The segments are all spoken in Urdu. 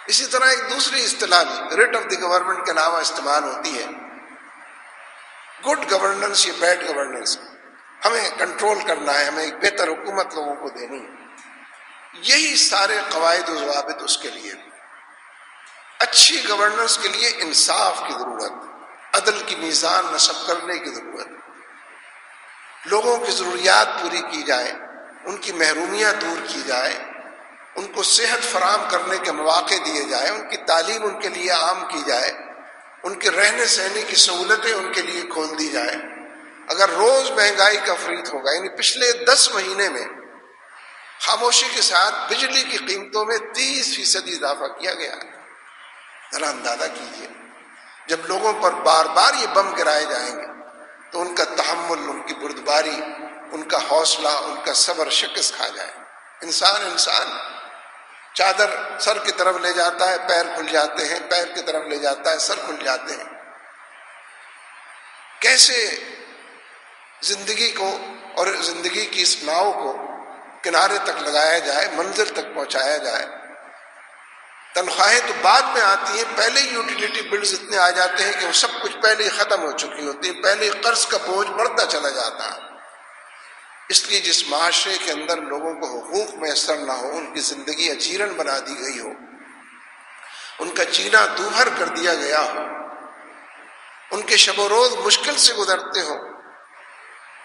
اسی طرح ایک دوسری اصطلاح بھی ریٹ آف دی گورنمنٹ کے علاوہ استعمال ہوتی ہے، گڈ گورننس یا بیڈ گورننس. ہمیں کنٹرول کرنا ہے، ہمیں ایک بہتر حکومت لوگوں کو دینی ہے. یہی سارے قواعد و ضوابط اس کے لیے. اچھی گورننس کے لیے انصاف کی ضرورت، عدل کی میزان نصب کرنے کی ضرورت، لوگوں کی ضروریات پوری کی جائے، ان کی محرومیاں دور کی جائے، ان کو صحت فراہم کرنے کے مواقع دیے جائیں، ان کی تعلیم ان کے لیے عام کی جائے، ان کے رہنے سہنے کی سہولتیں ان کے لیے کھول دی جائیں. اگر روز مہنگائی کا فرید ہوگا، یعنی پچھلے 10 مہینے میں خاموشی کے ساتھ بجلی کی قیمتوں میں 30% اضافہ کیا گیا ہے. ذرا اندازہ کیجیے، جب لوگوں پر بار بار یہ بم گرائے جائیں گے تو ان کا تحمل، ان کی بردباری، ان کا حوصلہ، ان کا صبر شکست کھا جائے. انسان چادر سر کی طرف لے جاتا ہے، پیر کھل جاتے ہیں، پیر کی طرف لے جاتا ہے، سر کھل جاتے ہیں. کیسے زندگی کو اور زندگی کی اس ناؤ کو کنارے تک لگایا جائے، منزل تک پہنچایا جائے. تنخواہیں تو بعد میں آتی ہیں، پہلے ہی یوٹیلیٹی بلز اتنے آ جاتے ہیں کہ وہ سب کچھ پہلے ہی ختم ہو چکی ہوتی ہیں، پہلے ہی قرض کا بوجھ بڑھتا چلا جاتا ہے. اس لیے جس معاشرے کے اندر لوگوں کو حقوق میسر نہ ہو، ان کی زندگی اجیرن بنا دی گئی ہو، ان کا جینا دوبھر کر دیا گیا ہو، ان کے شب و روز مشکل سے گزرتے ہو،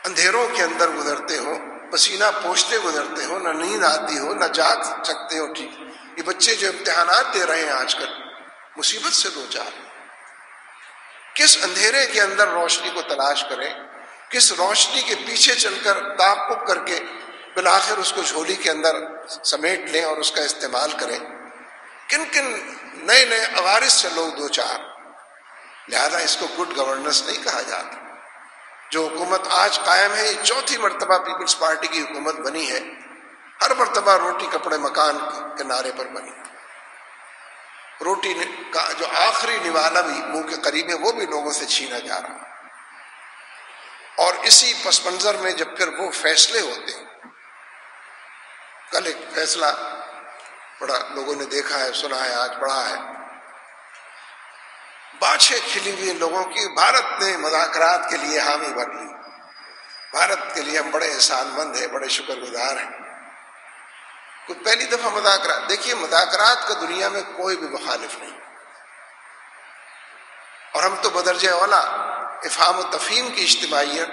اندھیروں کے اندر گزرتے ہو، پسینہ پوچھتے گزرتے ہو، نہ نیند آتی ہو، نہ جاگ سکتے ہو. ٹھیک، یہ بچے جو امتحانات دے رہے ہیں آج کل، مصیبت سے دو چار. کس اندھیرے کے اندر روشنی کو تلاش کریں، کس روشنی کے پیچھے چل کر تعاقب کر کے بالآخر اس کو جھولی کے اندر سمیٹ لیں اور اس کا استعمال کریں. کن کن نئے نئے عوارض سے لوگ دو چار. لہذا اس کو گڈ گورننس نہیں کہا جاتا. جو حکومت آج قائم ہے، یہ 4تھی مرتبہ پیپلز پارٹی کی حکومت بنی ہے. ہر مرتبہ روٹی کپڑے مکان کے کنارے پر بنی. روٹی کا جو آخری نوالا بھی منہ کے قریب ہے، وہ بھی لوگوں سے چھینا جا رہا. اور اسی پس منظر میں جب پھر وہ فیصلے ہوتے ہیں، کل ایک فیصلہ بڑا لوگوں نے دیکھا ہے، سنا ہے، آج پڑھا ہے، باچھیں کھلی ہوئی لوگوں کی. بھارت نے مذاکرات کے لیے حامی بھر لی. بھارت کے لیے ہم بڑے احسان مند ہیں، بڑے شکر گزار ہیں. کوئی پہلی دفعہ مذاکرات، دیکھیے مذاکرات کا دنیا میں کوئی بھی مخالف نہیں، اور ہم تو بدرجہ اولا افہام و تفہیم کی اجتماعیت،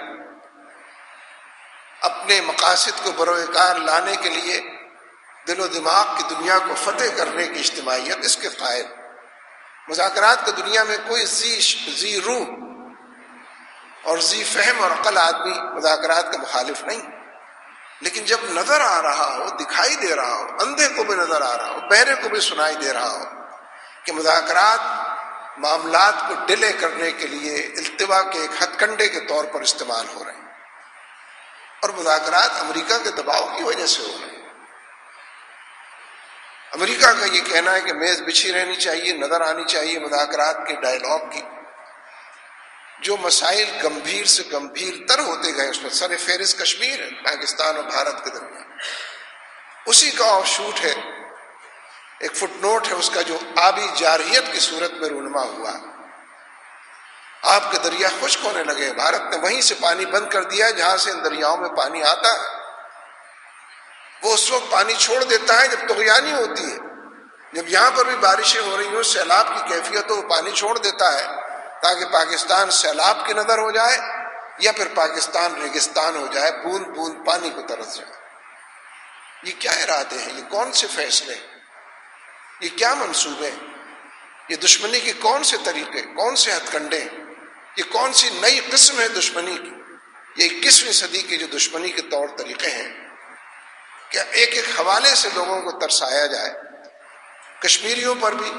اپنے مقاصد کو بروئے کار لانے کے لیے دل و دماغ کی دنیا کو فتح کرنے کی اجتماعیت، اس کے قائل. مذاکرات کی دنیا میں کوئی ذی روح اور ذی فہم اور عقل آدمی مذاکرات کا مخالف نہیں. لیکن جب نظر آ رہا ہو، دکھائی دے رہا ہو، اندھے کو بھی نظر آ رہا ہو، بہرے کو بھی سنائی دے رہا ہو کہ مذاکرات معاملات کو ڈیلے کرنے کے لیے التوا کے ایک ہتھ کنڈے کے طور پر استعمال ہو رہے ہیں، اور مذاکرات امریکہ کے دباؤ کی وجہ سے ہو رہے ہیں. امریکہ کا یہ کہنا ہے کہ میز بچھی رہنی چاہیے، نظر آنی چاہیے مذاکرات کے ڈائلاگ کی. جو مسائل گمبھیر سے گمبھیر تر ہوتے گئے، اس میں سر فہرست کشمیر ہے، پاکستان اور بھارت کے درمیان. اسی کا آف شوٹ ہے، ایک فٹ نوٹ ہے اس کا، جو آبی جارحیت کی صورت میں رونما ہوا. آپ کے دریا خشک ہونے لگے. بھارت نے وہیں سے پانی بند کر دیا جہاں سے ان دریاؤں میں پانی آتا ہے. وہ اس وقت پانی چھوڑ دیتا ہے جب طغیانی ہوتی ہے. جب یہاں پر بھی بارشیں ہو رہی ہوں، سیلاب کی کیفیت ہو، وہ پانی چھوڑ دیتا ہے تاکہ پاکستان سیلاب کی نظر ہو جائے یا پھر پاکستان ریگستان ہو جائے، بوند بوند پانی کو ترس جائے. یہ کیا ارادے ہیں؟ یہ کون سے فیصلے ہیں؟ یہ کیا منصوبے ہیں؟ یہ دشمنی کے کون سے طریقے، کون سے ہتھ کنڈے ہیں؟ یہ کون سی نئی قسم ہے دشمنی کی؟ یہ 21ویں صدی کے جو دشمنی کے طور طریقے ہیں، کہ ایک ایک حوالے سے لوگوں کو ترسایا جائے. کشمیریوں پر بھی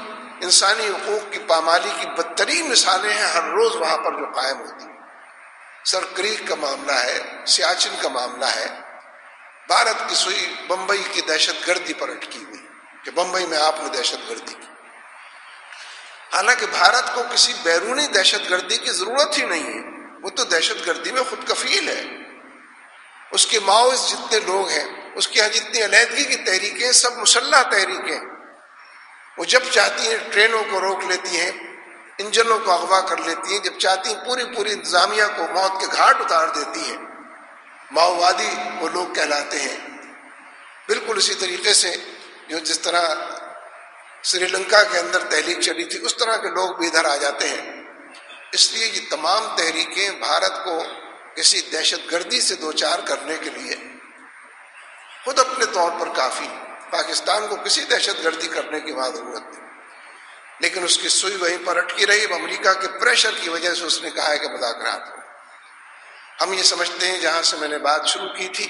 انسانی حقوق کی پامالی کی بدترین مثالیں ہیں ہر روز وہاں پر جو قائم ہوتی ہیں. سر کریک کا معاملہ ہے، سیاچن کا معاملہ ہے. بھارت کی سوئی بمبئی کی دہشت گردی پر اٹکی ہوئی کہ بمبئی میں آپ نے دہشت گردی کی، حالانکہ بھارت کو کسی بیرونی دہشت گردی کی ضرورت ہی نہیں ہے. وہ تو دہشت گردی میں خود کفیل ہے. اس کے ماؤز جتنے لوگ ہیں، اس کے یہاں جتنی علیحدگی کی تحریکیں، سب مسلح تحریکیں. وہ جب چاہتی ہیں ٹرینوں کو روک لیتی ہیں، انجنوں کو اغوا کر لیتی ہیں، جب چاہتی ہیں پوری انتظامیہ کو موت کے گھاٹ اتار دیتی ہیں۔ ماؤوادی وہ لوگ کہلاتے ہیں۔ بالکل اسی طریقے سے جس طرح سری لنکا کے اندر تحریک چلی تھی، اس طرح کے لوگ بھی ادھر آ جاتے ہیں۔ اس لیے یہ تمام تحریکیں بھارت کو کسی دہشت گردی سے دوچار کرنے کے لیے خود اپنے طور پر کافی، پاکستان کو کسی دہشت گردی کرنے کی وہاں ضرورت نہیں، لیکن اس کی سوئی وہیں پر اٹکی رہی۔ اب امریکہ کے پریشر کی وجہ سے اس نے کہا ہے کہ مذاکرات ہو۔ ہم یہ سمجھتے ہیں، جہاں سے میں نے بات شروع کی تھی،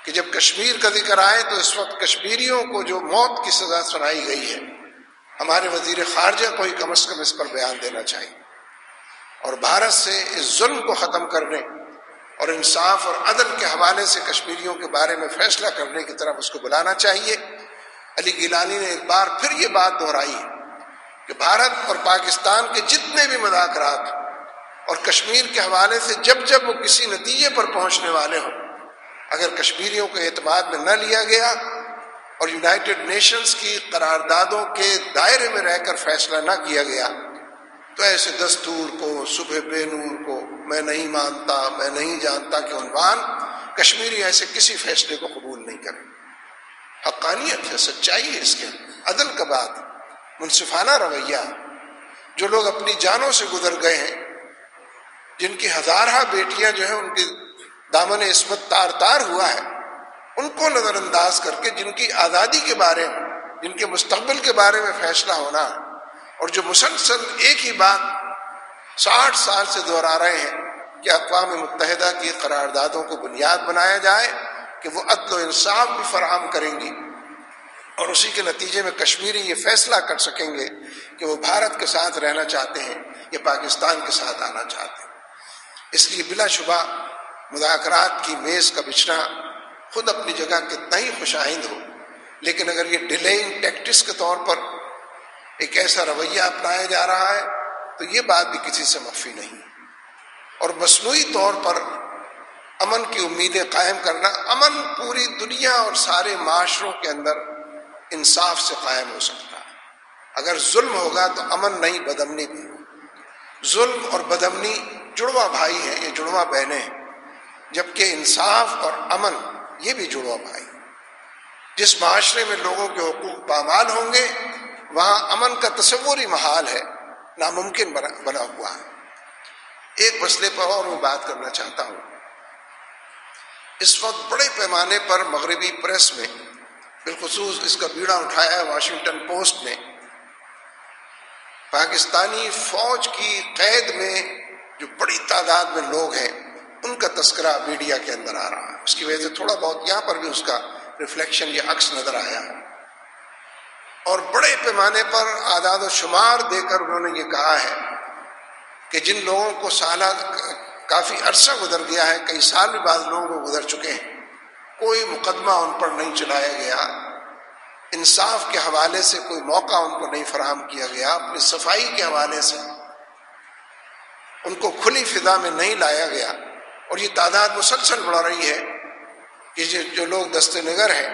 کہ جب کشمیر کا ذکر آئے تو اس وقت کشمیریوں کو جو موت کی سزا سنائی گئی ہے، ہمارے وزیر خارجہ کو ہی کم از کم اس پر بیان دینا چاہیے، اور بھارت سے اس ظلم کو ختم کرنے اور انصاف اور عدل کے حوالے سے کشمیریوں کے بارے میں فیصلہ کرنے کی طرف اس کو بلانا چاہیے۔ علی گیلانی نے ایک بار پھر یہ بات دہرائی کہ بھارت اور پاکستان کے جتنے بھی مذاکرات اور کشمیر کے حوالے سے جب وہ کسی نتیجے پر پہنچنے والے ہوں، اگر کشمیریوں کے اعتماد میں نہ لیا گیا اور یونائٹڈ نیشنز کی قراردادوں کے دائرے میں رہ کر فیصلہ نہ کیا گیا، تو ایسے دستور کو، صبح بے نور کو، میں نہیں مانتا، میں نہیں جانتا کہ عنوان کشمیری ایسے کسی فیصلے کو قبول نہیں کریں۔ حقانیت ہے، سچائی ہے اس کے، عدل کا بات، منصفانہ رویہ۔ جو لوگ اپنی جانوں سے گزر گئے ہیں، جن کی ہزارہ بیٹیاں جو ہیں ان کی دامن عصمت تار تار ہوا ہے، ان کو نظر انداز کر کے جن کی آزادی کے بارے میں، جن کے مستقبل کے بارے میں فیصلہ ہونا، اور جو مسلسل ایک ہی بات 60 سال سے دہرا رہے ہیں کہ اقوام متحدہ کی قراردادوں کو بنیاد بنایا جائے کہ وہ عدل و انصاف بھی فراہم کریں گی، اور اسی کے نتیجے میں کشمیری یہ فیصلہ کر سکیں گے کہ وہ بھارت کے ساتھ رہنا چاہتے ہیں یا پاکستان کے ساتھ آنا چاہتے ہیں۔ اس لیے بلا شبہ مذاکرات کی میز کا بچھنا خود اپنی جگہ کتنا ہی خوش آئند ہو، لیکن اگر یہ ڈیلیئنگ ٹیکٹکس کے طور پر ایک ایسا رویہ اپنایا جا رہا ہے تو یہ بات بھی کسی سے مخفی نہیں، اور مصنوعی طور پر امن کی امیدیں قائم کرنا، امن پوری دنیا اور سارے معاشروں کے اندر انصاف سے قائم ہو سکتا ہے۔ اگر ظلم ہوگا تو امن نہیں، بدامنی بھی ہو۔ ظلم اور بدامنی جڑواں بھائی ہیں، یہ جڑواں بہنیں ہیں، جبکہ انصاف اور امن یہ بھی جڑواں بھائی۔ جس معاشرے میں لوگوں کے حقوق پامال ہوں گے، وہاں امن کا تصور ہی محال ہے، ناممکن بنا ہوا ہے۔ ایک مسئلے پر اور میں بات کرنا چاہتا ہوں۔ اس وقت بڑے پیمانے پر مغربی پریس میں، بالخصوص اس کا بیڑا اٹھایا ہے واشنگٹن پوسٹ نے، پاکستانی فوج کی قید میں جو بڑی تعداد میں لوگ ہیں ان کا تذکرہ میڈیا کے اندر آ رہا ہے۔ اس کی وجہ سے تھوڑا بہت یہاں پر بھی اس کا ریفلیکشن یا عکس نظر آیا ہے، اور بڑے پیمانے پر اعداد و شمار دے کر انہوں نے یہ کہا ہے کہ جن لوگوں کو سالہ کافی عرصہ گزر گیا ہے، کئی سال بھی بعض لوگوں کو گزر چکے ہیں، کوئی مقدمہ ان پر نہیں چلایا گیا، انصاف کے حوالے سے کوئی موقع ان کو نہیں فراہم کیا گیا، اپنی صفائی کے حوالے سے ان کو کھلی فضا میں نہیں لایا گیا، اور یہ تعداد مسلسل بڑھ رہی ہے کہ جو لوگ دست نگر ہیں